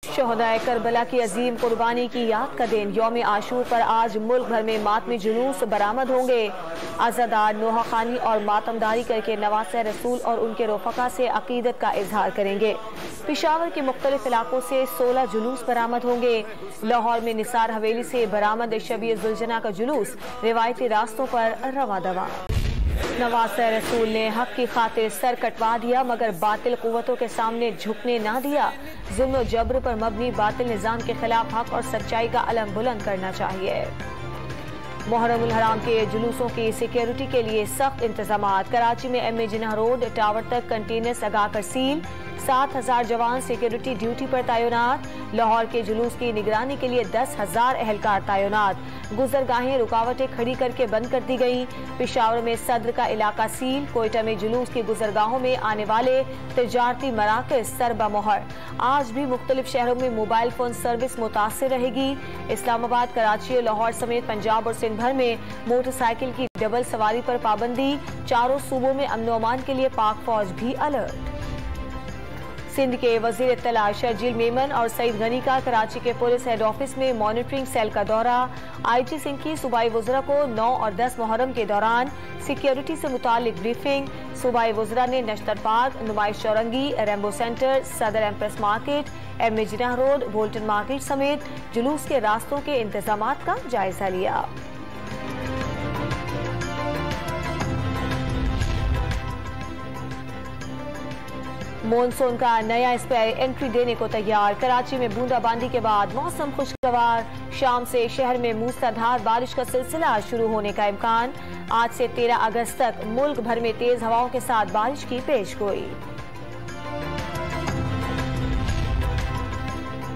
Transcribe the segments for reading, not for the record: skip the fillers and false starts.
शोहदाए Karbala की अजीम कुर्बानी की याद का दिन यौम आशूर पर आज मुल्क भर में मातमी जुलूस बरामद होंगे। अज़ादार नोहाखानी और मातमदारी करके नवासे रसूल और उनके रफ़क़ा से अकीदत का इजहार करेंगे। पेशावर के मुख्तलिफ इलाकों से 16 जुलूस बरामद होंगे। लाहौर में निसार हवेली से बरामद शबीए जुलजना का जुलूस रिवायती रास्तों पर रवा दवा। नवासे रसूल ने हक की खातिर सर कटवा दिया मगर बातिल कुव्वतों के सामने झुकने ना दिया। जुल्म जबर पर मबनी बातिल निजाम के खिलाफ हक और सच्चाई का अलम बुलंद करना चाहिए। मुहर्रमुल हराम के जुलूसों की सिक्योरिटी के लिए सख्त इंतजामात। कराची में M A Jinnah road tower तक कंटेनर्स लगाकर सील। 7,000 जवान सिक्योरिटी ड्यूटी पर तैनात। लाहौर के जुलूस की निगरानी के लिए 10,000 एहलकार तैनात। गुजरगाहें रुकावटें खड़ी करके बंद कर दी गई। पेशावर में सदर का इलाका सील। कोयटा में जुलूस की गुजरगाहों में आने वाले तिजारती मराकज़ सरबा मोहर। आज भी मुख्तलिफ शहरों में मोबाइल फोन सर्विस मुतासिर रहेगी। इस्लामाबाद, कराची, लाहौर समेत पंजाब और सिंध भर में मोटरसाइकिल की डबल सवारी पर पाबंदी। चारों सूबों में अमन अमान के लिए पाक फौज भी अलर्ट। सिंध के वजीर इत्तला शर्जील मेमन और सईद गनी का कराची के पुलिस हेड ऑफिस में मॉनिटरिंग सेल का दौरा। IG सिंह की सूबाई वज़रा को 9 और 10 मुहर्रम के दौरान सिक्योरिटी से मुतालिक ब्रीफिंग। सूबाई वज़रा ने Nishtar park, Numaish Chowrangi, Rambo centre, Saddar Empress market, M A Jinnah road, Bolton market समेत जुलूस के रास्तों के इंतजामात का जायजा लिया। मॉनसून का नया स्पेल एंट्री देने को तैयार। कराची में बूंदाबांदी के बाद मौसम खुशगवार। शाम से शहर में मूसलाधार बारिश का सिलसिला शुरू होने का इम्कान। आज से 13 अगस्त तक मुल्क भर में तेज हवाओं के साथ बारिश की पेशगोई।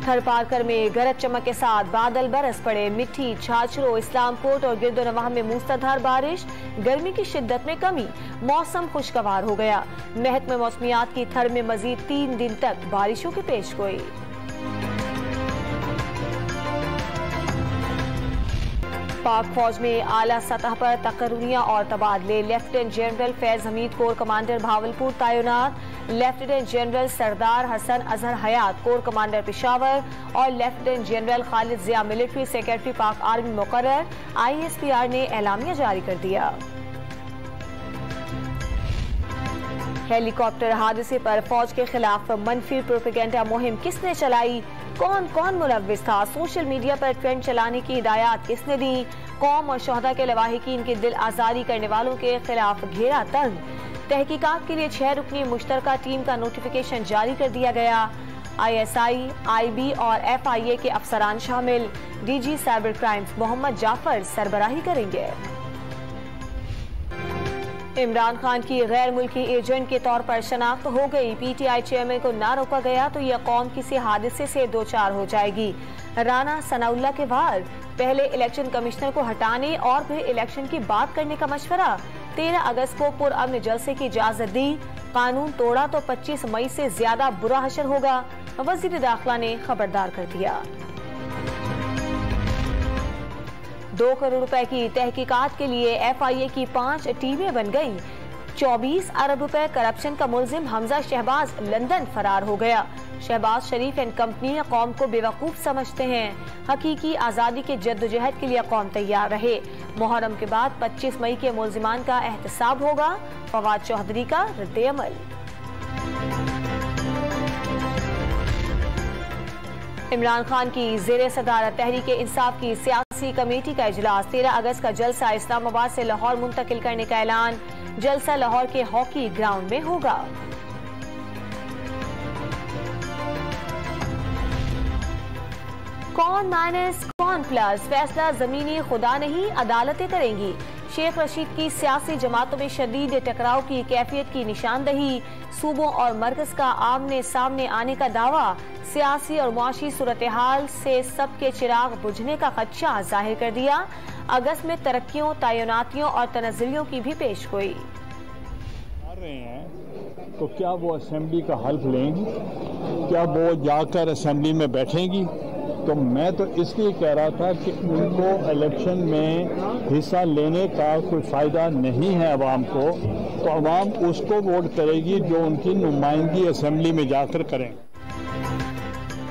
थरपारकर में गरज चमक के साथ बादल बरस पड़े। मिट्टी, छाछरो, इस्लामकोट और गिरदोनवाह में मूसलाधार बारिश। गर्मी की शिद्दत में कमी। मौसम खुशगवार हो गया। महकमे मौसमियात की थर में मजीद 3 दिन तक बारिशों की पेशगोई। पाक फौज में आला सतह पर तकर्रियां और तबादले। Lieutenant general Faiz Hamid core commander Bahawalpur तैनात। लेफ्टिनेंट जनरल सरदार हसन अजहर हयात कोर कमांडर पेशावर और लेफ्टिनेंट जनरल खालिद जिया मिलिट्री सेक्रेटरी पाक आर्मी मुकर्रर। ISPR ने एलामिया जारी कर दिया। हेलीकॉप्टर हादसे पर फौज के खिलाफ मनफी प्रोपेगेंडा मुहिम किसने चलाई? कौन कौन मुलव्विस था? सोशल मीडिया पर ट्रेंड चलाने की हिदायत किसने दी? कौम और शोहदा के लवाहिकीन की दिल आजारी करने वालों के खिलाफ घेरा तंग। तहकीकात के लिए 6 रुकनी मुश्तरका टीम का नोटिफिकेशन जारी कर दिया गया। ISI, IB और FIA के अफसरान शामिल। DG cyber crimes Mohammad Jafar सरबराही करेंगे। इमरान खान की गैर मुल्की एजेंट के तौर पर शनाख्त हो गई। PTI चेयरमैन को ना रोका गया तो यह कौम किसी हादसे से दो चार हो जाएगी। राना सनाउल्लाह के बाद पहले इलेक्शन कमिश्नर को हटाने और फिर इलेक्शन की बात करने का मशवरा। 13 अगस्त को पुरअमन जलसे की इजाजत दी। कानून तोड़ा तो 25 मई से ज्यादा बुरा हशर होगा। वजीर दाखिला ने खबरदार कर दिया। 2 करोड़ रुपए की तहकीकात के लिए FIA की 5 टीमें बन गईं। 24 अरब रुपए करप्शन का मुलजिम हमजा शहबाज लंदन फरार हो गया। शहबाज शरीफ एंड कंपनी कौम को बेवकूफ समझते हैं। हकीकी आजादी के जद्दोजहद के लिए कौम तैयार रहे। मुहर्रम के बाद 25 मई के मुलजिमान का एहतसाब होगा। फवाद चौधरी का रद्द-ए-अमल। इमरान खान की जेर सदारत तहरीक-ए-इंसाफ की सियासी कमेटी का इजलास। 13 अगस्त का जलसा इस्लामाबाद से लाहौर मुंतकिल करने का ऐलान। जलसा लाहौर के हॉकी ग्राउंड में होगा। कौन माइनस कौन प्लस, फैसला जमीनी खुदा नहीं अदालतें करेंगी। शेख रशीद की सियासी जमातों में शदीद टकराव की कैफियत की निशानदही। सूबों और मरकज का आमने सामने आने का दावा। सियासी और मुआशी सूरत हाल से सबके चिराग बुझने का खदशा जाहिर कर दिया। अगस्त में तरक्कियों, तयनातियों और तनज़्ज़ुलियों की भी पेशगोई। तो क्या वो असेंबली का हल्फ लेंगी? क्या वो जाकर असेंबली में बैठेंगी? तो मैं तो इसलिए कह रहा था कि उनको इलेक्शन में हिस्सा लेने का कोई फ़ायदा नहीं है अवाम को, तो अवाम उसको वोट करेगी जो उनकी नुमाइंदगी असेंबली में जाकर करें।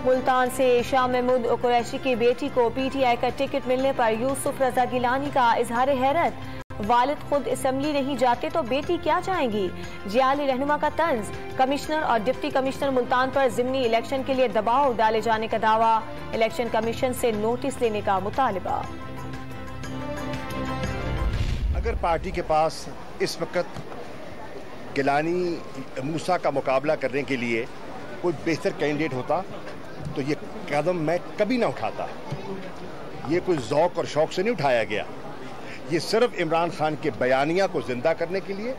मुल्तान से शाह महमूद कुरैशी की बेटी को पीटीआई का टिकट मिलने पर यूसुफ रजा गिलानी का इजहार हैरत। वालिद खुद असेंबली नहीं जाते तो बेटी क्या चाहेंगी। जियाली रहनुमा का तंज। कमिश्नर और डिप्टी कमिश्नर मुल्तान पर जिमनी इलेक्शन के लिए दबाव डाले जाने का दावा। इलेक्शन कमीशन से नोटिस लेने का मुतालिबा। अगर पार्टी के पास इस वक्त गिलानी मूसा का मुकाबला करने के लिए कोई बेहतर कैंडिडेट होता तो ये कदम मैं कभी ना उठाता। ये कोई ज़ौक और शौक से नहीं उठाया गया। ये सिर्फ इमरान खान के बयानिया को जिंदा करने के लिए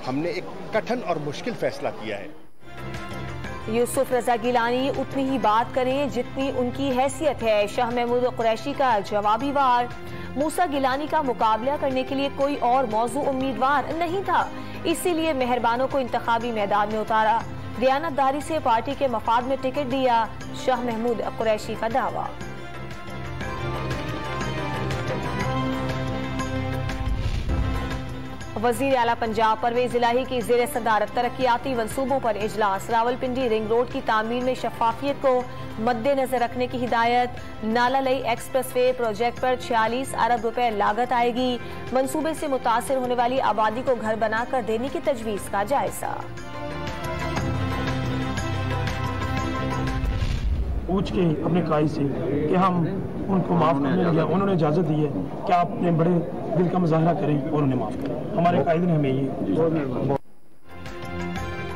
हमने एक कठिन और मुश्किल फैसला किया है। यूसुफ रजा गिलानी उतनी ही बात करें जितनी उनकी हैसियत है। शाह महमूद कुरैशी का जवाबी वार। मूसा गिलानी का मुकाबला करने के लिए कोई और मौजू उम्मीदवार नहीं था, इसीलिए मेहरबानों को इंतखाबी मैदान में उतारा। दियानतदारी से पार्टी के मफाद में टिकट दिया। शाह महमूद कुरैशी का दावा। वजीर आला पंजाब परवेज इलाही की जेर सदारत तरक्याती मंसूबों पर इजलास। रावलपिंडी रिंग रोड की तामीर में शफाफियत को मद्देनजर रखने की हिदायत। नाला लई एक्सप्रेस वे प्रोजेक्ट पर 46 अरब रुपए लागत आएगी। मंसूबे से मुतासिर होने वाली आबादी को घर बनाकर देने की तजवीज का जायजा। पूछ के अपने काई से कि हम उनको माफ़ करने लगे, उन्होंने इजाज़त दी है कि आप अपने बड़े दिल का मुजाहरा करें और उन्हें माफ़ करें। हमारे कायदे ने हमें ये।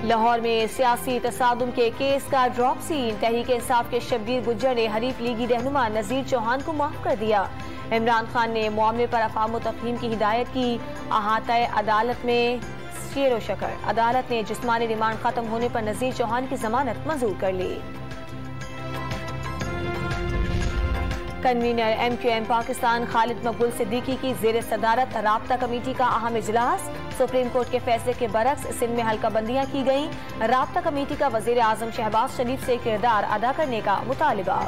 लाहौर में सियासी तसादुम के केस का ड्रॉप सीन। तहरीक इंसाफ के शब्बीर गुज्जर ने हरीफ लीगी रहनुमा नज़ीर चौहान को माफ कर दिया। इमरान खान ने मामले पर अफ़ाम तफ़हीम की हिदायत की। अहाता अदालत में शेर व शकर। अदालत ने जिस्मानी रिमांड खत्म होने पर नज़ीर चौहान की जमानत मंजूर कर ली। कन्वीनर MQM पाकिस्तान खालिद मकबूल सिद्दीकी की जेर सदारत राब्ता कमेटी का अहम इजलास। सुप्रीम कोर्ट के फैसले के बरक्स सिंध में हल्का बंदियां की गईं। राब्ता कमेटी का वजीर आजम शहबाज शरीफ से किरदार अदा करने का मुतालिबा।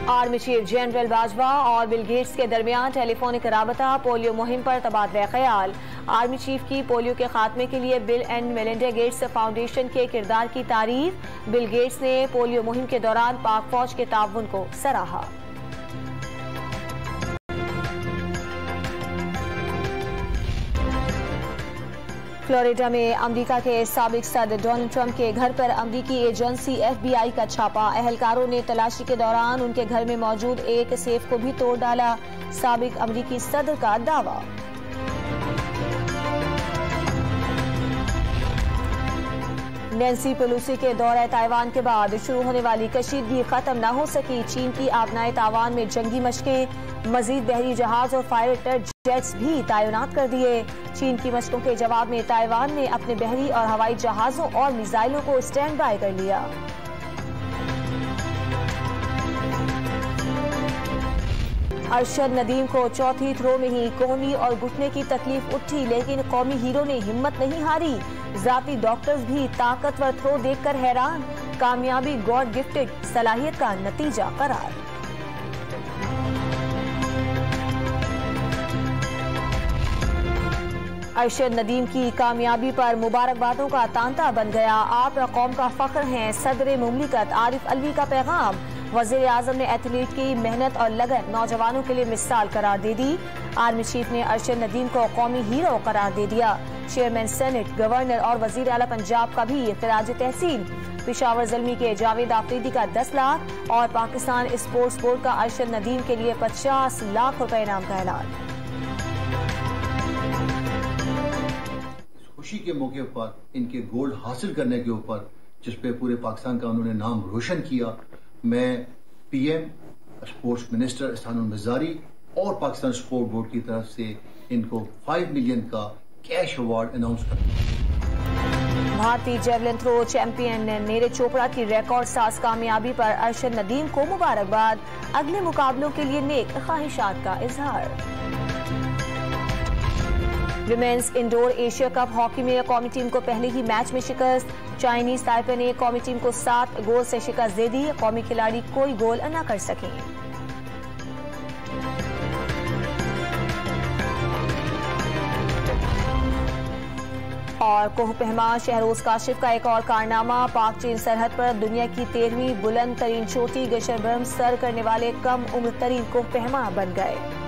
आर्मी चीफ जनरल बाजवा और बिल गेट्स के दरमियान टेलीफोनिक राबता। पोलियो मुहिम पर तबादला ख्याल। आर्मी चीफ की पोलियो के खात्मे के लिए bill and Melinda Gates foundation के किरदार की तारीफ। बिल गेट्स ने पोलियो मुहिम के दौरान पाक फौज के ताउन को सराहा। फ्लोरिडा में अमेरिका के साबिक सदर डोनाल्ड ट्रंप के घर पर अमेरिकी एजेंसी FBI का छापा। अहलकारों ने तलाशी के दौरान उनके घर में मौजूद एक सेफ को भी तोड़ डाला। साबिक अमेरिकी सदर का दावा। नैन्सी पेलोसी के दौरे ताइवान के बाद शुरू होने वाली कशीदगी खत्म न हो सकी। चीन की आबनाए ताइवान में जंगी मशकें। मजीद बहरी जहाज और फाइटर जेट्स भी तैनात कर दिए। चीन की मशकों के जवाब में ताइवान ने अपने बहरी और हवाई जहाजों और मिसाइलों को स्टैंड बाय कर लिया। अरशद नदीम को चौथी थ्रो में ही कौमी और घुटने की तकलीफ उठी, लेकिन कौमी हीरो ने हिम्मत नहीं हारी। जाती डॉक्टर्स भी ताकतवर थ्रो देखकर हैरान। कामयाबी गॉड गिफ्टेड सलाहियत का नतीजा करार। अरशद नदीम की कामयाबी पर मुबारकबादों का तांता बन गया। आप कौम का फख्र हैं। सदर मुमलिकत आरिफ अलवी का पैगाम। वजीर आजम ने एथलीट की मेहनत और लगन नौजवानों के लिए मिसाल करार दे दी। आर्मी चीफ ने अरशद नदीम को कौमी हीरो करार दे दिया। चेयरमैन सेनेट, गवर्नर और वजीर आला पंजाब का भी खिराज तहसीन। पिशावर ज़ल्मी के जावेद आफरीदी का 10 लाख और पाकिस्तान स्पोर्ट्स बोर्ड का अरशद नदीम के लिए 50 लाख रुपए इनाम का ऐलान। खुशी के मौके पर इनके गोल्ड हासिल करने के ऊपर, जिस पे पूरे पाकिस्तान का उन्होंने नाम रोशन किया, मैं PM, स्पोर्ट्स मिनिस्टर एहसानुल मिज़ारी और पाकिस्तान स्पोर्ट बोर्ड की तरफ से इनको 5 मिलियन का कैश अवार्ड अनाउंस करता हूं। भारतीय javelin throw champion Neeraj Chopra की रिकॉर्ड साज कामयाबी पर अरशद नदीम को मुबारकबाद। अगले मुकाबलों के लिए नेक ख्वाहिशात का इजहार। Women's indoor Asia cup hockey में कौमी टीम को पहले ही मैच में शिकस्त। चाइनीज ताइपे ने कौमी टीम को 7 गोल से शिकस्त दे दी। कौमी खिलाड़ी कोई गोल न कर सके। और कोहपहमा शहरोज काशिफ का एक और कारनामा, पाक चीन सरहद पर दुनिया की 13वीं बुलंद तरीन चोटी गशर ब्रह्म सर करने वाले कम उम्र तरीन कोहपहमा बन गए।